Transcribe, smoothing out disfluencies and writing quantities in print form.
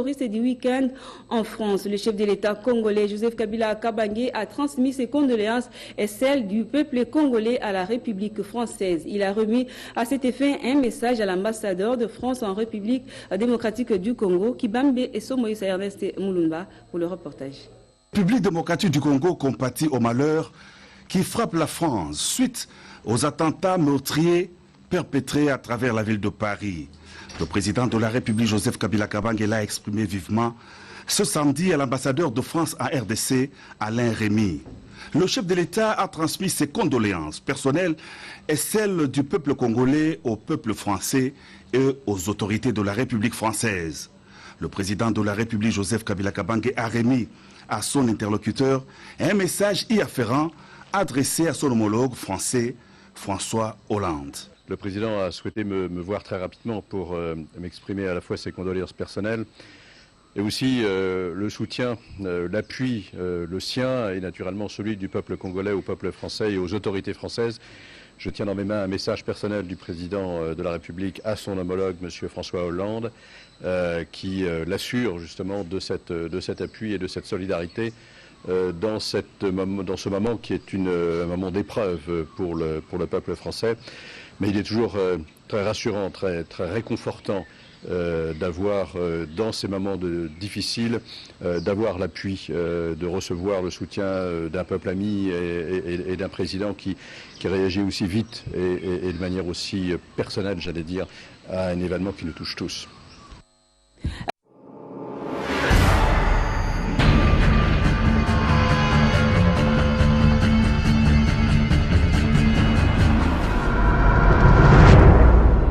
terroriste du week-end en France. Le chef de l'État congolais, Joseph Kabila Kabange, a transmis ses condoléances et celles du peuple congolais à la République française. Il a remis à cet effet un message à l'ambassadeur de France en République démocratique du Congo, Kibambe et Somoïsa Ernest Moulumba, pour le reportage. La République démocratique du Congo compatit au malheur qui frappe la France suite aux attentats meurtriers perpétrés à travers la ville de Paris. Le président de la République, Joseph Kabila Kabange, l'a exprimé vivement ce samedi à l'ambassadeur de France en RDC, Alain Rémy. Le chef de l'État a transmis ses condoléances personnelles et celles du peuple congolais au peuple français et aux autorités de la République française. Le président de la République, Joseph Kabila Kabange, a remis à son interlocuteur un message y afférent adressé à son homologue français, François Hollande. Le président a souhaité me voir très rapidement pour m'exprimer à la fois ses condoléances personnelles et aussi le soutien, l'appui, le sien et naturellement celui du peuple congolais au peuple français et aux autorités françaises. Je tiens dans mes mains un message personnel du président de la République à son homologue, M. François Hollande, qui l'assure justement de cet appui et de cette solidarité dans ce moment qui est un moment d'épreuve pour le peuple français. Mais il est toujours très rassurant, très réconfortant d'avoir, dans ces moments difficiles, d'avoir l'appui, de recevoir le soutien d'un peuple ami et d'un président qui réagit aussi vite et de manière aussi personnelle, j'allais dire, à un événement qui nous touche tous.